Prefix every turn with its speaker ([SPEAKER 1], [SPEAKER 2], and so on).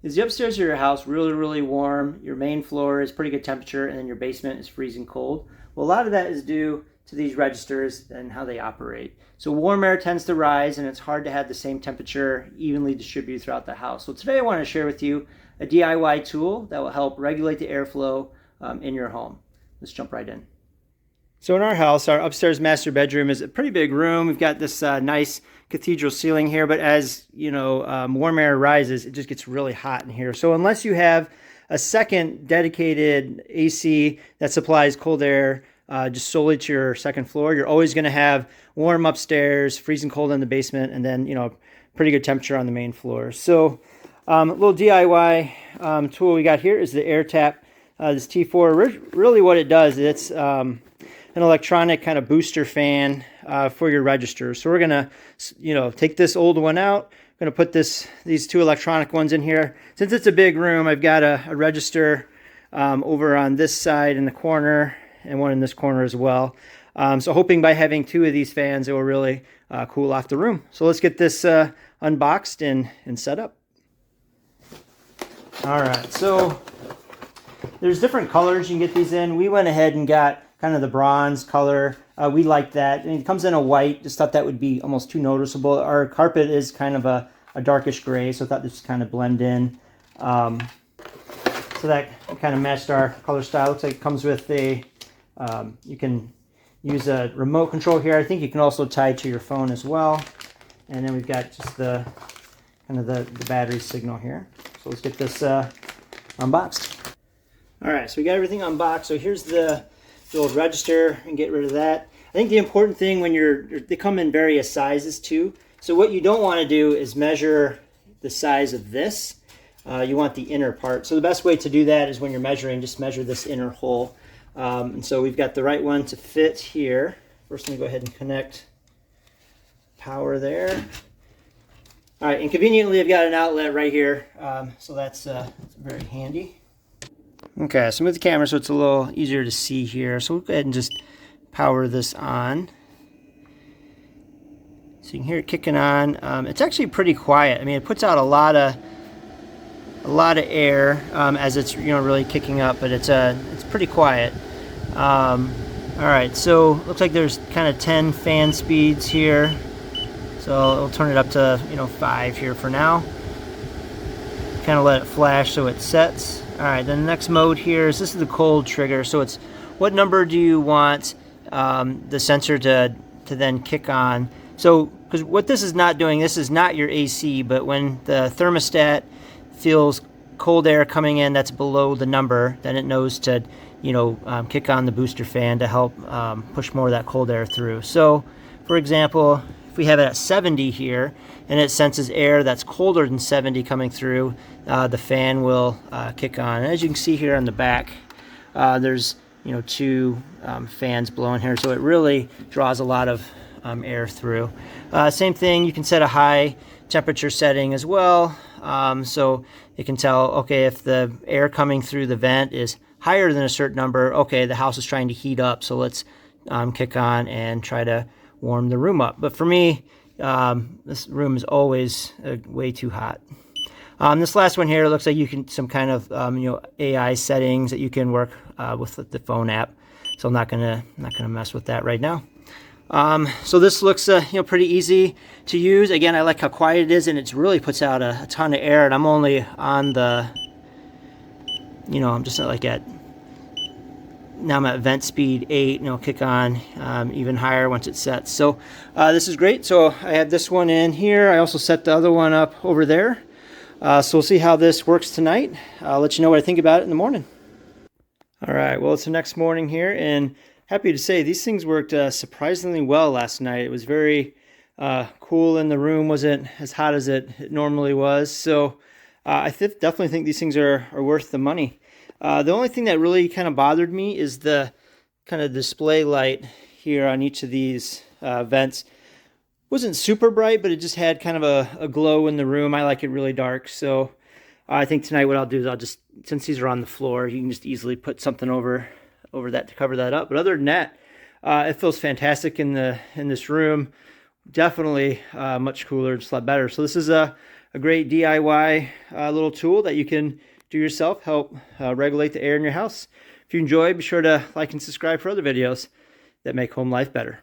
[SPEAKER 1] Is the upstairs of your house really, really warm? Your main floor is pretty good temperature, and then your basement is freezing cold? Well, a lot of that is due to these registers and how they operate. So warm air tends to rise, and it's hard to have the same temperature evenly distributed throughout the house. So today I want to share with you a DIY tool that will help regulate the airflow in your home. Let's jump right in. So in our house, our upstairs master bedroom is a pretty big room. We've got this nice cathedral ceiling here, but as you know, warm air rises, it just gets really hot in here. So unless you have a second dedicated AC that supplies cold air just solely to your second floor, you're always going to have warm upstairs, freezing cold in the basement, and then pretty good temperature on the main floor. So a little DIY tool we got here is the AIRTAP. This T4. Really, what it does, it's an electronic kind of booster fan for your register. So we're gonna, take this old one out. I'm gonna put these two electronic ones in here. Since it's a big room, I've got a register over on this side in the corner and one in this corner as well. So hoping by having two of these fans, it will really cool off the room. So let's get this unboxed and set up. All right, so there's different colors you can get these in. We went ahead and got kind of the bronze color. We like that. And it comes in a white. Just thought that would be almost too noticeable. Our carpet is kind of a darkish gray, so I thought this would kind of blend in. So that kind of matched our color style. Looks like it comes with you can use a remote control here. I think you can also tie to your phone as well. And then we've got just the battery signal here. So let's get this unboxed. All right, so we got everything unboxed. So here's the old register, and get rid of that. I think the important thing when they come in various sizes too. So what you don't want to do is measure the size of this. You want the inner part. So the best way to do that is when you're measuring, just measure this inner hole. And so we've got the right one to fit here. First, let me go ahead and connect power there. All right, and conveniently I've got an outlet right here. So that's very handy. Okay, so move the camera so it's a little easier to see here. So we'll go ahead and just power this on. So you can hear it kicking on. It's actually pretty quiet. I mean, it puts out a lot of air as it's really kicking up, but it's pretty quiet. All right, so looks like there's kind of 10 fan speeds here. So it'll turn it up to 5 here for now. Kind of let it flash so it sets. All right, then the next mode here is, this is the cold trigger. So it's what number do you want the sensor to then kick on. So because what this is not doing, this is not your AC, but when the thermostat feels cold air coming in that's below the number, then it knows to kick on the booster fan to help push more of that cold air through. So for example, if we have it at 70 here and it senses air that's colder than 70 coming through, the fan will kick on. And as you can see here on the back, there's two fans blowing here, so it really draws a lot of air through. Same thing, you can set a high temperature setting as well, so it can tell, okay, if the air coming through the vent is higher than a certain number, okay, the house is trying to heat up, so let's kick on and try to warm the room up. But for me, this room is always way too hot. This last one here looks like you can some kind of AI settings that you can work with the phone app. So I'm not gonna mess with that right now. So this looks pretty easy to use. Again, I like how quiet it is, and it really puts out a ton of air. And I'm only on the I'm just like now I'm at vent speed 8, kick on even higher once it sets. So this is great. So I have this one in here. I also set the other one up over there. So we'll see how this works tonight. I'll let you know what I think about it in the morning. All right, well, it's the next morning here, and happy to say these things worked surprisingly well last night. It was very cool in the room, wasn't as hot as it normally was. So I definitely think these things are worth the money. The only thing that really kind of bothered me is the kind of display light here on each of these vents. Wasn't super bright, but it just had kind of a glow in the room. I like it really dark, so I think tonight what I'll do is I'll just, since these are on the floor, you can just easily put something over that to cover that up. But other than that, it feels fantastic in this room. Definitely much cooler, just a lot better. So this is a a great DIY little tool that you can do yourself, help regulate the air in your house. If you enjoy, be sure to like and subscribe for other videos that make home life better.